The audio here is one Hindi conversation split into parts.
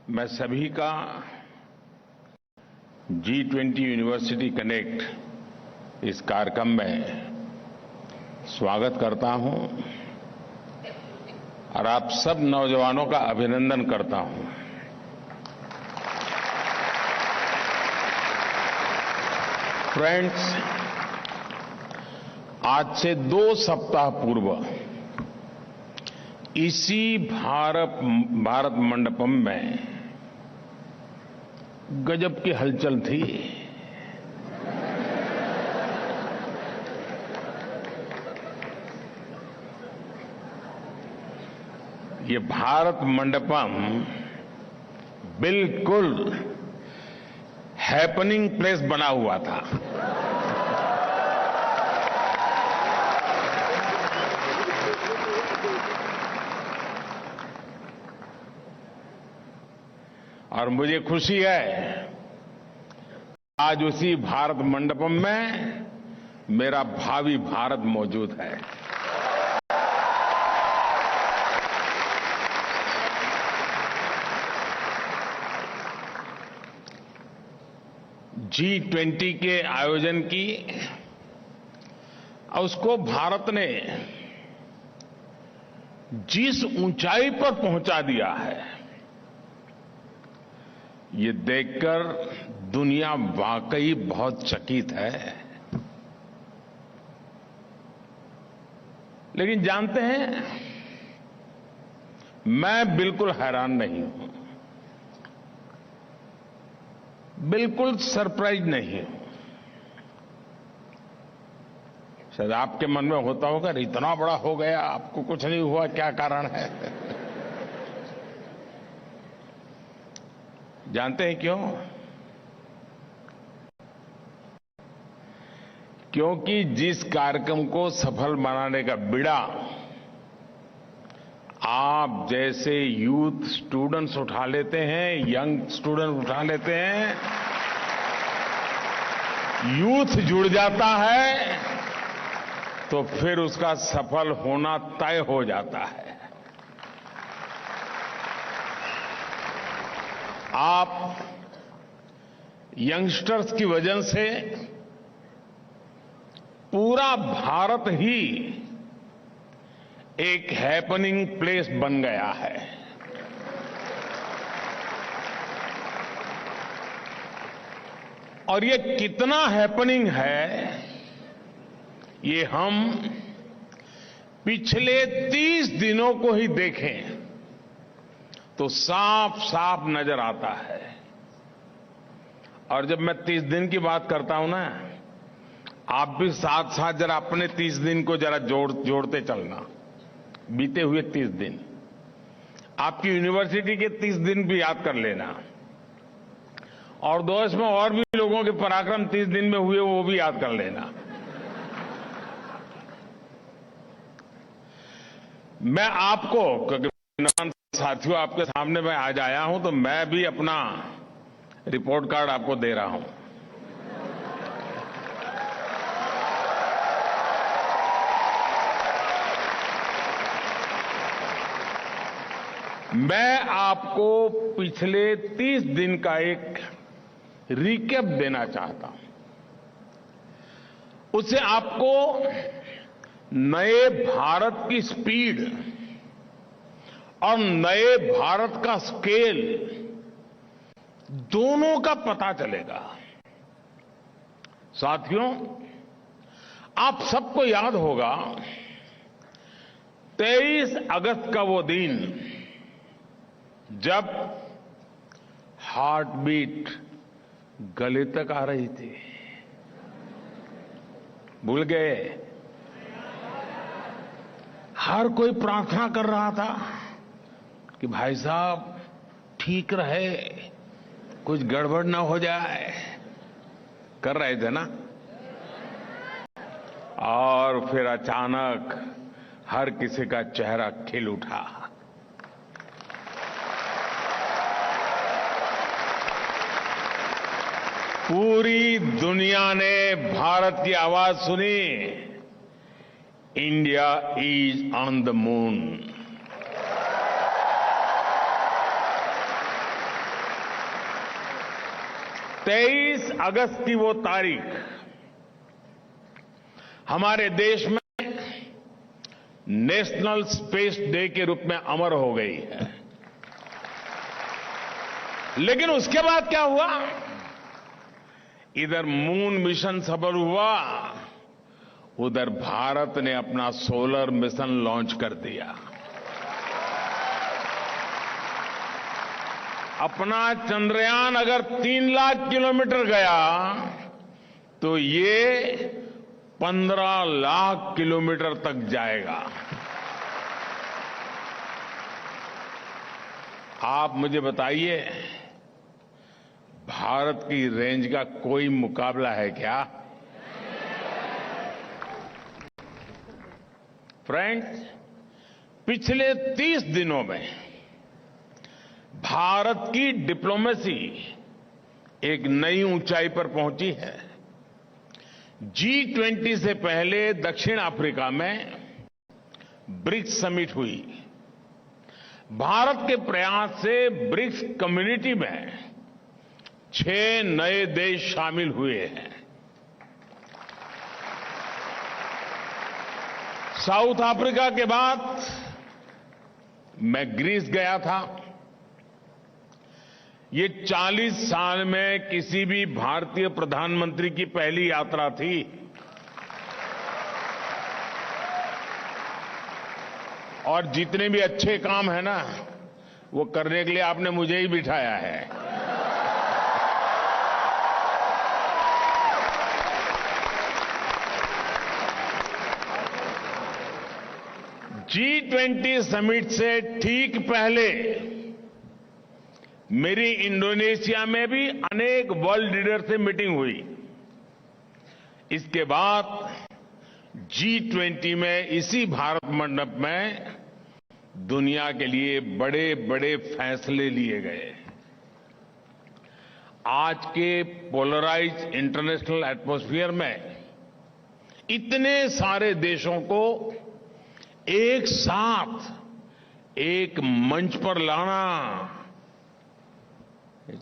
मैं सभी का G20 यूनिवर्सिटी कनेक्ट इस कार्यक्रम में स्वागत करता हूं और आप सब नौजवानों का अभिनंदन करता हूं। फ्रेंड्स, आज से 2 सप्ताह पूर्व इसी भारत मंडपम में गजब की हलचल थी। ये भारत मंडपम बिल्कुल हैपनिंग प्लेस बना हुआ था। और मुझे खुशी है आज उसी भारत मंडपम में मेरा भावी भारत मौजूद है। G20 के आयोजन की उसको भारत ने जिस ऊंचाई पर पहुंचा दिया है, ये देखकर दुनिया वाकई बहुत चकित है। लेकिन जानते हैं, मैं बिल्कुल हैरान नहीं हूं, बिल्कुल सरप्राइज नहीं हूं। शायद आपके मन में होता होगा, इतना बड़ा हो गया, आपको कुछ नहीं हुआ, क्या कारण है? जानते हैं क्यों? क्योंकि जिस कार्यक्रम को सफल बनाने का बीड़ा आप जैसे यूथ स्टूडेंट्स उठा लेते हैं, यंग स्टूडेंट उठा लेते हैं, यूथ जुड़ जाता है तो फिर उसका सफल होना तय हो जाता है। आप यंगस्टर्स की वजह से पूरा भारत ही एक हैपनिंग प्लेस बन गया है। और ये कितना हैपनिंग है, ये हम पिछले 30 दिनों को ही देखें तो साफ साफ नजर आता है। और जब मैं 30 दिन की बात करता हूं ना, आप भी साथ साथ जरा अपने 30 दिन को जरा जोड़ते चलना। बीते हुए 30 दिन, आपकी यूनिवर्सिटी के 30 दिन भी याद कर लेना, और देश में और भी लोगों के पराक्रम 30 दिन में हुए वो भी याद कर लेना। मैं आपको, क्योंकि साथियों आपके सामने मैं आज आया हूं, तो मैं भी अपना रिपोर्ट कार्ड आपको दे रहा हूं। मैं आपको पिछले 30 दिन का एक रिकैप देना चाहता हूं। उससे आपको नए भारत की स्पीड और नए भारत का स्केल दोनों का पता चलेगा। साथियों, आप सबको याद होगा 23 अगस्त का वो दिन जब हार्ट बीट गले तक आ रही थी। भूल गए? हर कोई प्रार्थना कर रहा था कि भाई साहब ठीक रहे, कुछ गड़बड़ ना हो जाए। कर रहे थे ना? और फिर अचानक हर किसी का चेहरा खिल उठा। पूरी दुनिया ने भारत की आवाज सुनी, India is on the moon. 23 अगस्त की वो तारीख हमारे देश में नेशनल स्पेस डे के रूप में अमर हो गई है। लेकिन उसके बाद क्या हुआ? इधर मून मिशन सफल हुआ, उधर भारत ने अपना सोलर मिशन लॉन्च कर दिया। अपना चंद्रयान अगर 3 लाख किलोमीटर गया तो ये 15 लाख किलोमीटर तक जाएगा। आप मुझे बताइए, भारत की रेंज का कोई मुकाबला है क्या? फ्रेंड्स, पिछले 30 दिनों में भारत की डिप्लोमेसी एक नई ऊंचाई पर पहुंची है। G20 से पहले दक्षिण अफ्रीका में ब्रिक्स समिट हुई। भारत के प्रयास से ब्रिक्स कम्युनिटी में 6 नए देश शामिल हुए हैं। साउथ अफ्रीका के बाद मैं ग्रीस गया था। ये 40 साल में किसी भी भारतीय प्रधानमंत्री की पहली यात्रा थी। और जितने भी अच्छे काम है ना, वो करने के लिए आपने मुझे ही बिठाया है। G20 समिट से ठीक पहले मेरी इंडोनेशिया में भी अनेक वर्ल्ड लीडर से मीटिंग हुई। इसके बाद G20 में इसी भारत मंडप में दुनिया के लिए बड़े बड़े फैसले लिए गए। आज के पोलराइज इंटरनेशनल एटमॉस्फेयर में इतने सारे देशों को एक साथ एक मंच पर लाना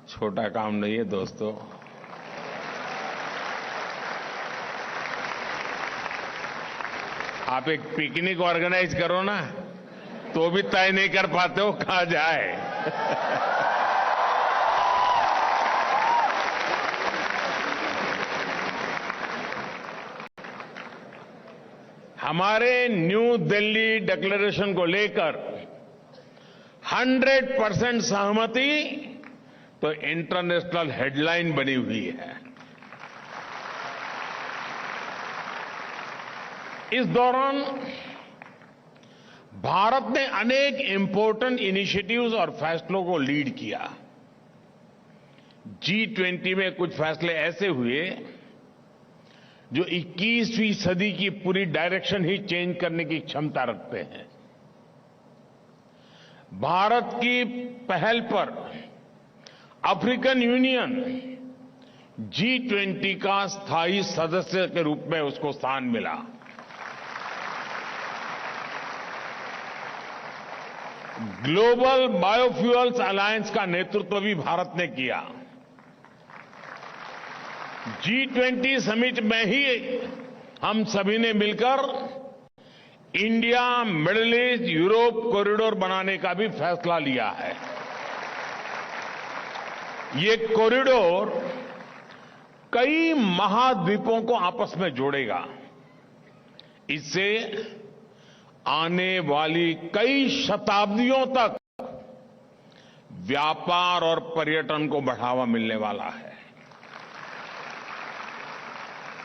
छोटा काम नहीं है दोस्तों। आप एक पिकनिक ऑर्गेनाइज करो ना, तो भी तय नहीं कर पाते हो कहां जाए। हमारे न्यू दिल्ली डिक्लेरेशन को लेकर 100% सहमति तो इंटरनेशनल हेडलाइन बनी हुई है। इस दौरान भारत ने अनेक इंपॉर्टेंट इनिशिएटिव्स और फैसलों को लीड किया। G20 में कुछ फैसले ऐसे हुए जो 21वीं सदी की पूरी डायरेक्शन ही चेंज करने की क्षमता रखते हैं। भारत की पहल पर अफ्रीकन यूनियन G20 का स्थायी सदस्य के रूप में उसको स्थान मिला। ग्लोबल बायोफ्यूल्स अलायंस का नेतृत्व भी भारत ने किया। G20 समिट में ही हम सभी ने मिलकर India middle east Europe corridor बनाने का भी फैसला लिया है। ये कॉरिडोर कई महाद्वीपों को आपस में जोड़ेगा। इससे आने वाली कई शताब्दियों तक व्यापार और पर्यटन को बढ़ावा मिलने वाला है।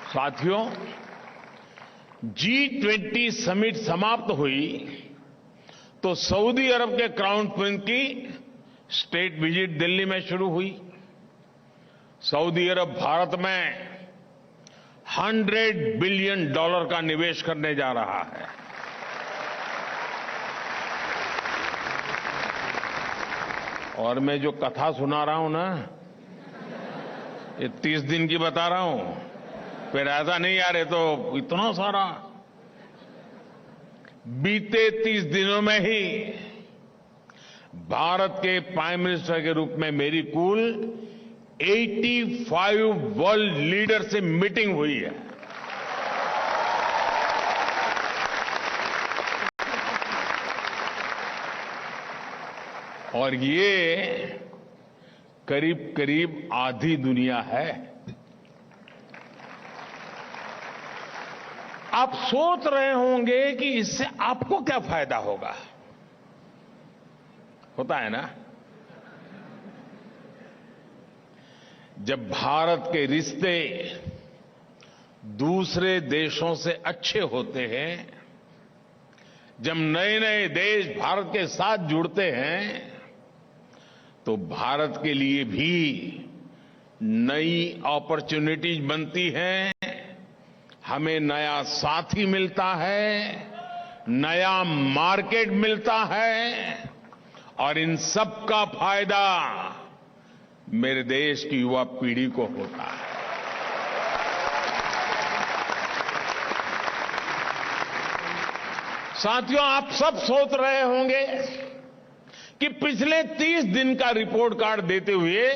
साथियों, G20 समिट समाप्त हुई तो सऊदी अरब के क्राउन प्रिंस की स्टेट विजिट दिल्ली में शुरू हुई। सऊदी अरब भारत में $100 बिलियन का निवेश करने जा रहा है। और मैं जो कथा सुना रहा हूं ना, ये 30 दिन की बता रहा हूं, फिर ऐसा नहीं यार ये तो इतना सारा। बीते 30 दिनों में ही भारत के प्राइम मिनिस्टर के रूप में मेरी कुल 85 वर्ल्ड लीडर से मीटिंग हुई है। और ये करीब करीब आधी दुनिया है। आप सोच रहे होंगे कि इससे आपको क्या फायदा होगा। होता है ना, जब भारत के रिश्ते दूसरे देशों से अच्छे होते हैं, जब नए नए देश भारत के साथ जुड़ते हैं, तो भारत के लिए भी नई अपॉर्चुनिटीज बनती हैं। हमें नया साथी मिलता है, नया मार्केट मिलता है, और इन सब का फायदा मेरे देश की युवा पीढ़ी को होता है। साथियों, आप सब सोच रहे होंगे कि पिछले 30 दिन का रिपोर्ट कार्ड देते हुए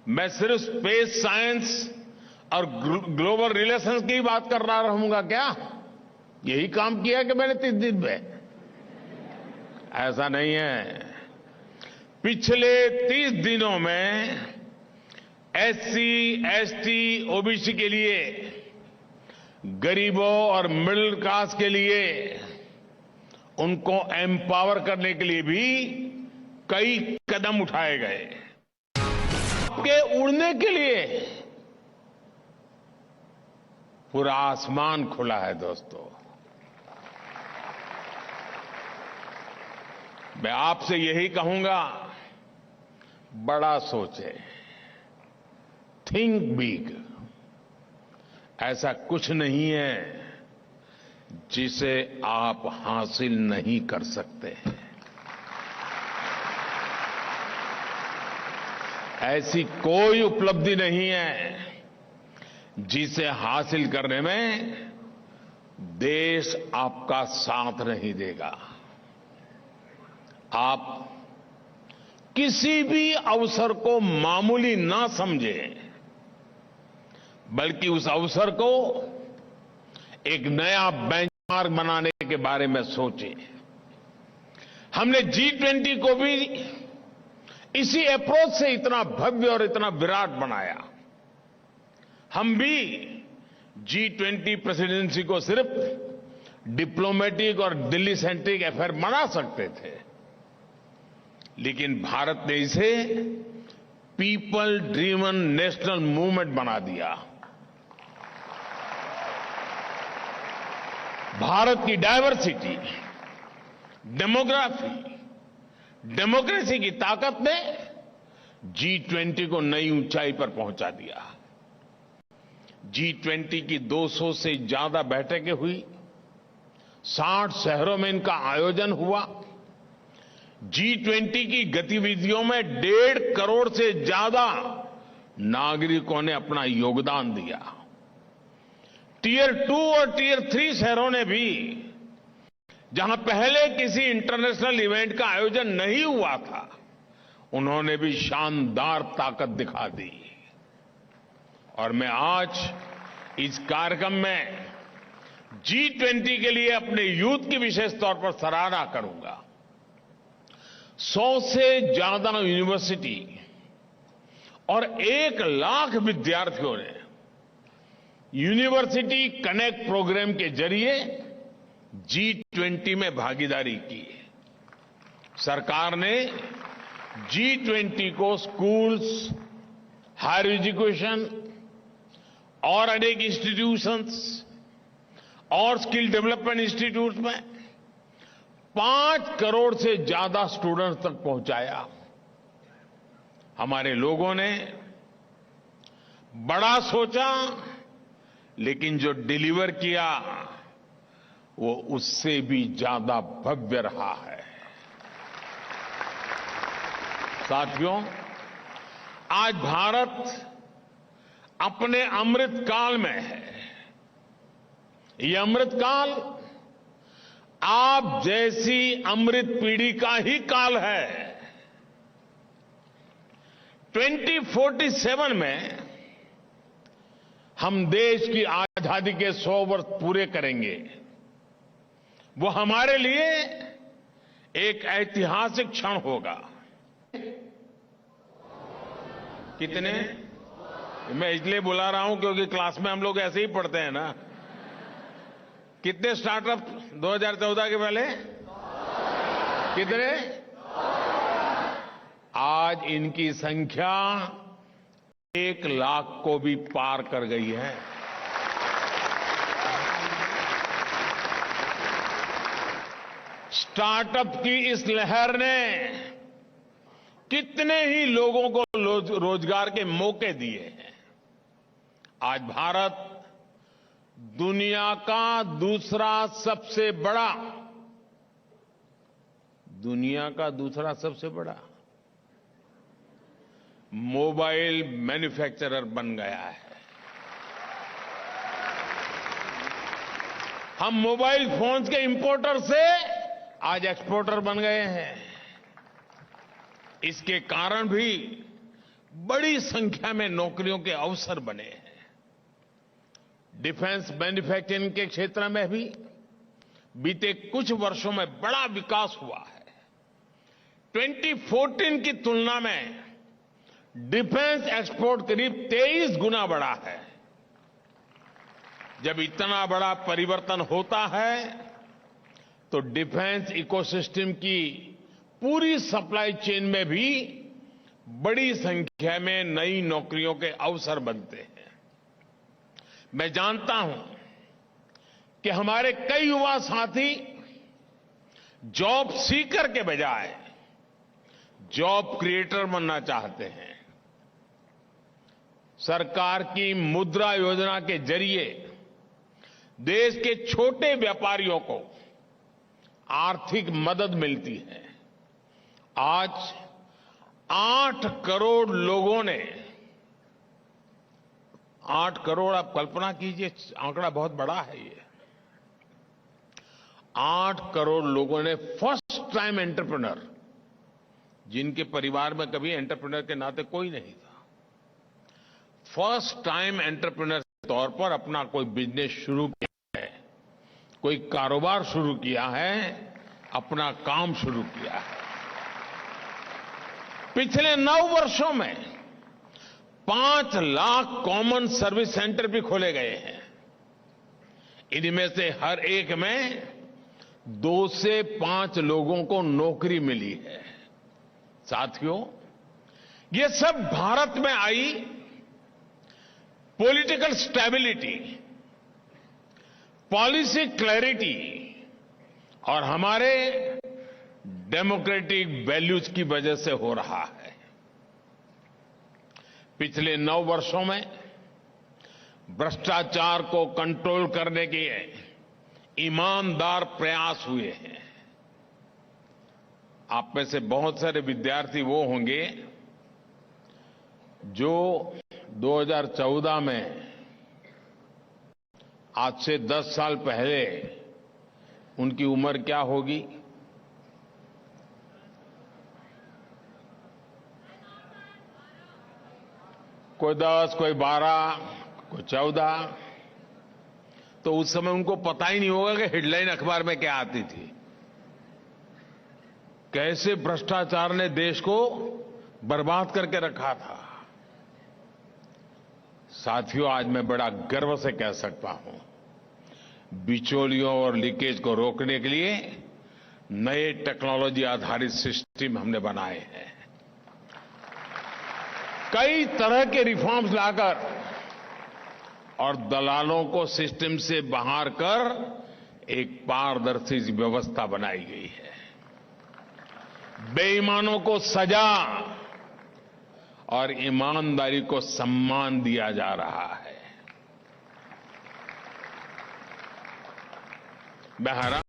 मैं सिर्फ स्पेस साइंस और ग्लोबल रिलेशंस की बात कर रहा रहूंगा क्या? यही काम किया कि मैंने 30 दिन में? ऐसा नहीं है। पिछले 30 दिनों में एससी, एसटी, ओबीसी के लिए, गरीबों और मिडिल क्लास के लिए, उनको एम्पावर करने के लिए भी कई कदम उठाए गए। आपके उड़ने के लिए पूरा आसमान खुला है दोस्तों। मैं आपसे यही कहूंगा, बड़ा सोचे, थिंक बिग। ऐसा कुछ नहीं है जिसे आप हासिल नहीं कर सकते हैं। ऐसी कोई उपलब्धि नहीं है जिसे हासिल करने में देश आपका साथ नहीं देगा। आप किसी भी अवसर को मामूली ना समझें, बल्कि उस अवसर को एक नया बेंचमार्क बनाने के बारे में सोचें। हमने G20 को भी इसी अप्रोच से इतना भव्य और इतना विराट बनाया। हम भी G20 प्रेसिडेंसी को सिर्फ डिप्लोमेटिक और दिल्ली सेंट्रिक अफेयर बना सकते थे, लेकिन भारत ने इसे पीपल ड्रिवन नेशनल मूवमेंट बना दिया। भारत की डायवर्सिटी, डेमोग्राफी, डेमोक्रेसी की ताकत ने G20 को नई ऊंचाई पर पहुंचा दिया। G20 की 200 से ज्यादा बैठकें हुई, 60 शहरों में इनका आयोजन हुआ। G20 की गतिविधियों में 1.5 करोड़ से ज्यादा नागरिकों ने अपना योगदान दिया। टियर 2 और टियर 3 शहरों ने भी, जहां पहले किसी इंटरनेशनल इवेंट का आयोजन नहीं हुआ था, उन्होंने भी शानदार ताकत दिखा दी। और मैं आज इस कार्यक्रम में G20 के लिए अपने यूथ की विशेष तौर पर सराहना करूंगा। 100 से ज्यादा यूनिवर्सिटी और 1 लाख विद्यार्थियों ने यूनिवर्सिटी कनेक्ट प्रोग्राम के जरिए G20 में भागीदारी की। सरकार ने G20 को स्कूल्स, हायर एजुकेशन और अनेक इंस्टीट्यूशंस और स्किल डेवलपमेंट इंस्टीट्यूट में 5 करोड़ से ज्यादा स्टूडेंट्स तक पहुंचाया। हमारे लोगों ने बड़ा सोचा, लेकिन जो डिलीवर किया वो उससे भी ज्यादा भव्य रहा है। साथियों, आज भारत अपने अमृत काल में है। ये अमृत काल आप जैसी अमृत पीढ़ी का ही काल है। 2047 में हम देश की आजादी के 100 वर्ष पूरे करेंगे। वो हमारे लिए एक ऐतिहासिक क्षण होगा। कितने? मैं इसलिए बुला रहा हूं क्योंकि क्लास में हम लोग ऐसे ही पढ़ते हैं ना। कितने स्टार्टअप 2014 के पहले? कितने? आज इनकी संख्या 1 लाख को भी पार कर गई है। स्टार्टअप की इस लहर ने कितने ही लोगों को रोजगार के मौके दिए हैं। आज भारत दुनिया का दूसरा सबसे बड़ा मोबाइल मैन्युफैक्चरर बन गया है। हम मोबाइल फोन्स के इंपोर्टर से आज एक्सपोर्टर बन गए हैं। इसके कारण भी बड़ी संख्या में नौकरियों के अवसर बने हैं। डिफेंस मैन्युफैक्चरिंग के क्षेत्र में भी बीते कुछ वर्षों में बड़ा विकास हुआ है। 2014 की तुलना में डिफेंस एक्सपोर्ट करीब 23 गुना बढ़ा है। जब इतना बड़ा परिवर्तन होता है तो डिफेंस इकोसिस्टम की पूरी सप्लाई चेन में भी बड़ी संख्या में नई नौकरियों के अवसर बनते हैं। मैं जानता हूं कि हमारे कई युवा साथी जॉब सीकर के बजाय जॉब क्रिएटर बनना चाहते हैं। सरकार की मुद्रा योजना के जरिए देश के छोटे व्यापारियों को आर्थिक मदद मिलती है। आज 8 करोड़ लोगों ने 8 करोड़, आप कल्पना कीजिए, आंकड़ा बहुत बड़ा है ये। 8 करोड़ लोगों ने फर्स्ट टाइम एंटरप्रेन्योर, जिनके परिवार में कभी एंटरप्रेन्योर के नाते कोई नहीं था, फर्स्ट टाइम एंटरप्रेन्योर के तौर पर अपना कोई बिजनेस शुरू किया है, कोई कारोबार शुरू किया है, अपना काम शुरू किया है। पिछले 9 वर्षों में 5 लाख कॉमन सर्विस सेंटर भी खोले गए हैं। इनमें से हर एक में 2 से 5 लोगों को नौकरी मिली है। साथियों, ये सब भारत में आई पॉलिटिकल स्टेबिलिटी, पॉलिसी क्लैरिटी और हमारे डेमोक्रेटिक वैल्यूज की वजह से हो रहा है। पिछले 9 वर्षों में भ्रष्टाचार को कंट्रोल करने के ईमानदार प्रयास हुए हैं। आप में से बहुत सारे विद्यार्थी वो होंगे जो 2014 में, आज से 10 साल पहले, उनकी उम्र क्या होगी? कोई 10, कोई 12, कोई 14। तो उस समय उनको पता ही नहीं होगा कि हेडलाइन अखबार में क्या आती थी। कैसे भ्रष्टाचार ने देश को बर्बाद करके रखा था। साथियों, आज मैं बड़ा गर्व से कह सकता हूं, बिचौलियों और लीकेज को रोकने के लिए नए टेक्नोलॉजी आधारित सिस्टम हमने बनाए हैं। कई तरह के रिफॉर्म्स लाकर और दलालों को सिस्टम से बाहर कर एक पारदर्शी व्यवस्था बनाई गई है। बेईमानों को सजा और ईमानदारी को सम्मान दिया जा रहा है। मैं हैरान